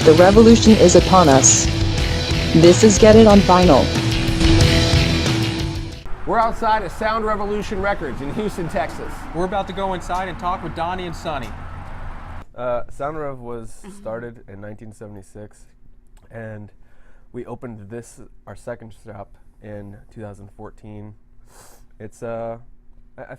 The revolution is upon us. This is Get It on Vinyl. We're outside of Sound Revoluiton Records in Houston, Texas. We're about to go inside and talk with Donnie and Sunne. Sound Rev was started in 1976, and we opened this, our second shop, in 2014. It's I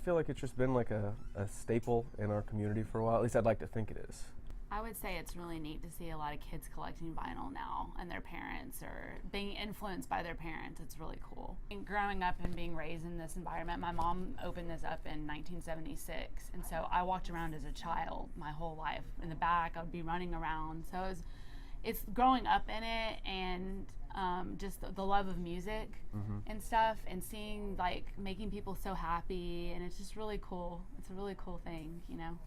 feel like it's just been like a staple in our community for a while. At least I'd like to think it is. I would say it's really neat to see a lot of kids collecting vinyl now, and their parents, or being influenced by their parents. It's really cool. And growing up and being raised in this environment, my mom opened this up in 1976, and so I walked around as a child my whole life. In the back, I would be running around. So it's growing up in it, and just the love of music and stuff, and seeing, like, making people so happy, and it's just really cool. It's a really cool thing, you know.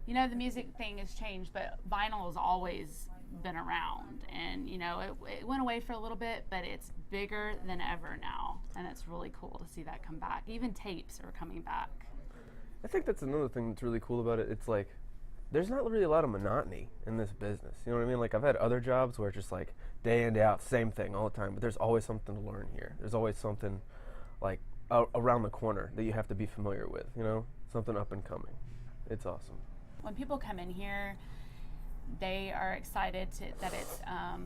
You know, the music thing has changed, but vinyl has always been around, and, you know, it went away for a little bit, but it's bigger than ever now, and it's really cool to see that come back. Even tapes are coming back. I think that's another thing that's really cool about it. It's like, there's not really a lot of monotony in this business. You know what I mean? Like, I've had other jobs where it's just like day in, day out, same thing all the time, but there's always something to learn here. There's always something like around the corner that you have to be familiar with, you know? Something up and coming. It's awesome. When people come in here, they are excited that it's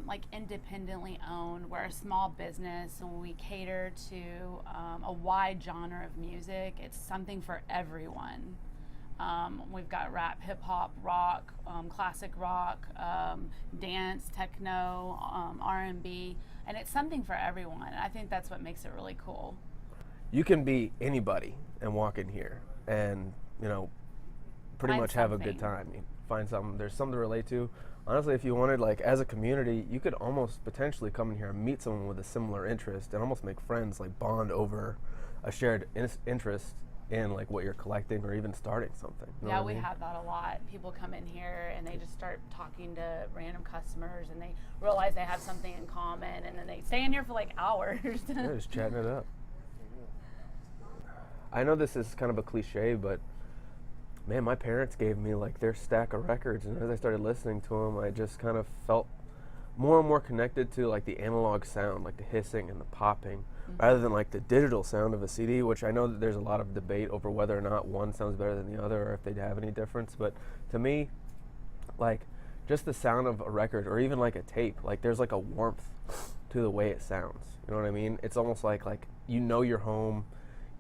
like independently owned. We're a small business, and we cater to a wide genre of music. It's something for everyone. We've got rap, hip hop, rock, classic rock, dance, techno, R&B, and it's something for everyone. And I think that's what makes it really cool. You can be anybody and walk in here and, you know, pretty much have a good time. You find something, there's something to relate to. Honestly, if you wanted, like, as a community, you could almost potentially come in here and meet someone with a similar interest and almost make friends, like bond over a shared interest in, like, what you're collecting or even starting something. You know yeah, what I we mean? have that a lot. People come in here and they just start talking to random customers, and they realize they have something in common, and then they stay in here for like hours. Yeah, just chatting it up. I know this is kind of a cliche, but man, my parents gave me, like, their stack of records, and as I started listening to them, I just kind of felt more and more connected to, like, the analog sound, like the hissing and the popping, rather than, like, the digital sound of a CD, which I know that there's a lot of debate over whether or not one sounds better than the other or if they have any difference, but to me, like, just the sound of a record or even, like, a tape, like, there's, like, a warmth to the way it sounds. You know what I mean? It's almost like you know you're home.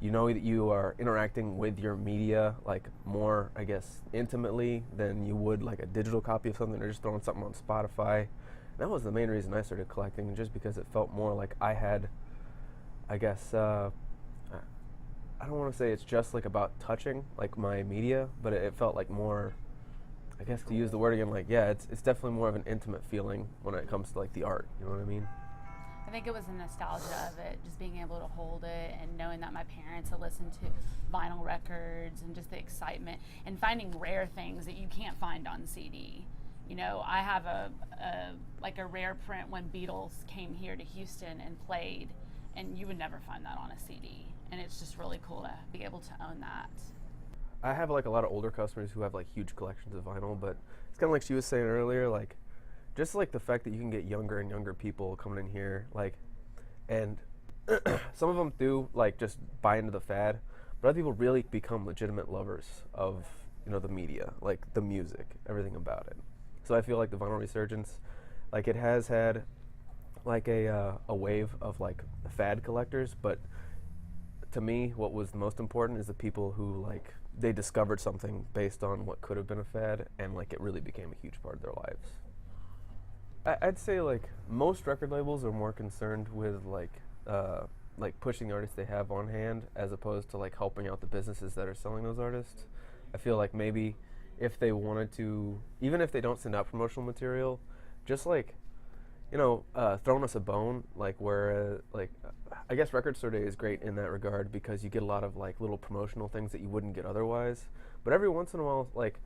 You know that you are interacting with your media, like, more, I guess, intimately than you would, like, a digital copy of something or just throwing something on Spotify. That was the main reason I started collecting, just because it felt more like I had, I guess, I don't want to say it's just, like, about touching, like, my media, but it felt like more, I guess, to use the word again, like, yeah, it's definitely more of an intimate feeling when it comes to, like, the art, you know what I mean? I think it was the nostalgia of it, just being able to hold it and knowing that my parents had listened to vinyl records, and just the excitement and finding rare things that you can't find on CD. You know, I have a rare print when Beatles came here to Houston and played, and you would never find that on a CD. And it's just really cool to be able to own that. I have, like, a lot of older customers who have, like, huge collections of vinyl, but it's kind of like she was saying earlier, like, just, like, the fact that you can get younger and younger people coming in here, like, and some of them do, like, just buy into the fad, but other people really become legitimate lovers of, you know, the media, like, the music, everything about it. So I feel like the vinyl resurgence, like, it has had, like, a wave of, like, fad collectors, but to me, what was the most important is the people who, like, they discovered something based on what could have been a fad, and, like, it really became a huge part of their lives. I'd say, like, most record labels are more concerned with, like pushing the artists they have on hand, as opposed to, like, helping out the businesses that are selling those artists. I feel like maybe if they wanted to, even if they don't send out promotional material, just, like, you know, throwing us a bone, like, where, like, I guess Record Store Day is great in that regard, because you get a lot of, like, little promotional things that you wouldn't get otherwise. But every once in a while, like,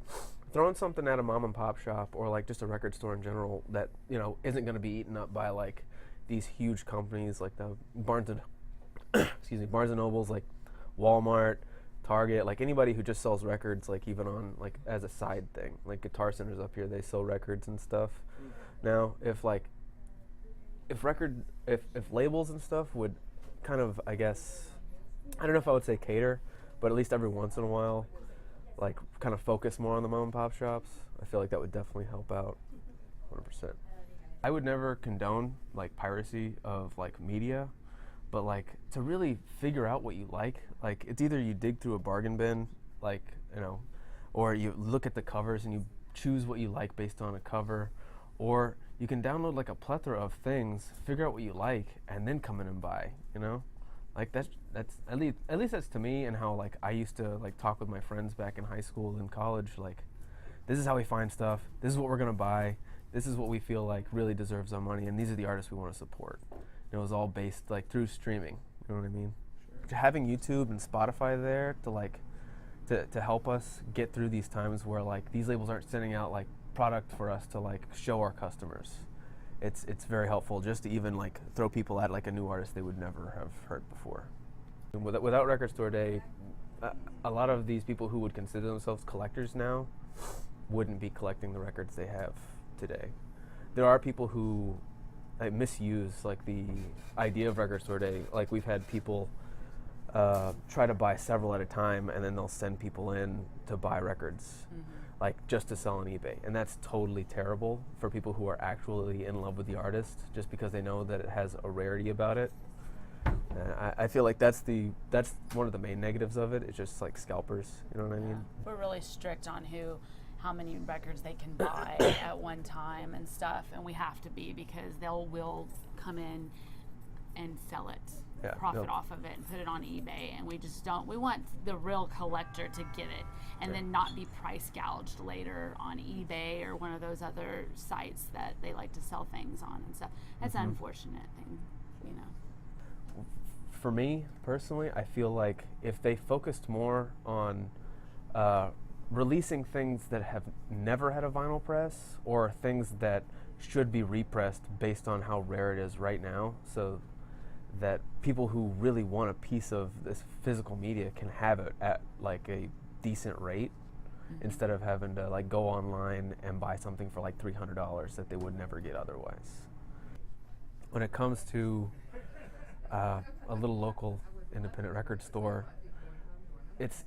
throwing something at a mom and pop shop, or, like, just a record store in general that, you know, isn't going to be eaten up by, like, these huge companies like the Barnes and Nobles, like Walmart, Target, like anybody who just sells records, like even on, like, as a side thing, like Guitar Center's up here, they sell records and stuff. Now, if labels and stuff would kind of, I guess, I don't know if I would say cater, but at least every once in a while, like kind of focus more on the mom and pop shops, I feel like that would definitely help out 100%. I would never condone like piracy of like media, but like to really figure out what you like it's either you dig through a bargain bin, like, you know, or you look at the covers and you choose what you like based on a cover, or you can download like a plethora of things, figure out what you like, and then come in and buy, you know? Like that's at least that's to me, and how like I used to like talk with my friends back in high school and college, like this is how we find stuff, this is what we're gonna buy, this is what we feel like really deserves our money, and these are the artists we want to support. And it was all based like through streaming, you know what I mean? Sure. Having YouTube and Spotify there to like to help us get through these times where like these labels aren't sending out like product for us to like show our customers. It's very helpful just to even like throw people at like a new artist they would never have heard before. And without Record Store Day, a lot of these people who would consider themselves collectors now wouldn't be collecting the records they have today. There are people who misuse like the idea of Record Store Day. Like we've had people try to buy several at a time, and then they'll send people in to buy records. Like just to sell on eBay, and that's totally terrible for people who are actually in love with the artist, just because they know that it has a rarity about it. I feel like that's one of the main negatives of it. It's just like scalpers, you know what I mean? We're really strict on how many records they can buy at one time and stuff, and we have to be, because will come in and sell it. Profit off of it and put it on eBay, and we want the real collector to get it and then not be price gouged later on eBay or one of those other sites that they like to sell things on and stuff. That's an unfortunate thing, you know. For me personally, I feel like if they focused more on releasing things that have never had a vinyl press, or things that should be repressed based on how rare it is right now, so that people who really want a piece of this physical media can have it at like a decent rate, instead of having to like go online and buy something for like $300 that they would never get otherwise. When it comes to a little local independent record store, it's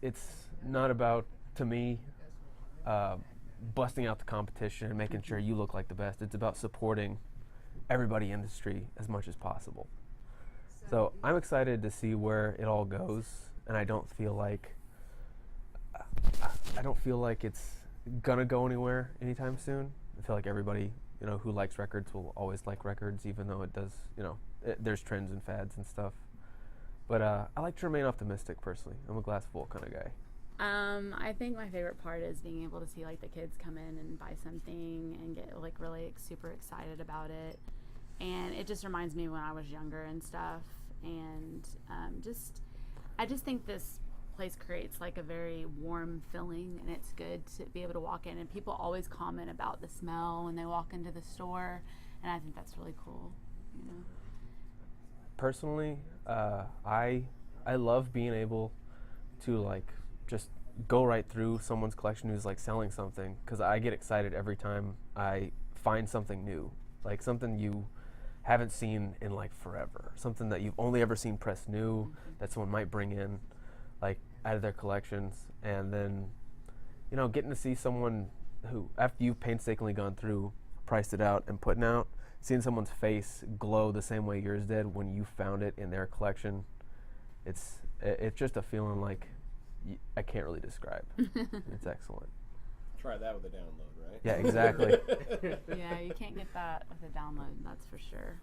not about, to me, busting out the competition and making sure you look like the best. It's about supporting everybody in the industry as much as possible. So I'm excited to see where it all goes, and I don't feel like it's gonna go anywhere anytime soon. I feel like everybody, you know, who likes records will always like records, even though it does, you know, there's trends and fads and stuff. But I like to remain optimistic personally. I'm a glass full kind of guy. I think my favorite part is being able to see like the kids come in and buy something and get like really super excited about it. And it just reminds me when I was younger and stuff. And I just think this place creates like a very warm feeling, and it's good to be able to walk in. And people always comment about the smell when they walk into the store, and I think that's really cool, you know. Personally, I love being able to like just go right through someone's collection who's like selling something, because I get excited every time I find something new, like something you haven't seen in like forever, something that you've only ever seen pressed new, that someone might bring in like out of their collections, and then, you know, getting to see someone who, after you've painstakingly gone through, priced it out and putting out, seeing someone's face glow the same way yours did when you found it in their collection, it's just a feeling like I can't really describe. It's excellent. Try that with a download, right? Yeah, exactly. Yeah, you can't get that with a download, that's for sure.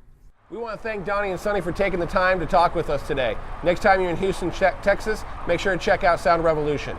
We want to thank Donnie and Sunny for taking the time to talk with us today. Next time you're in Houston, Texas, make sure to check out Sound Revolution.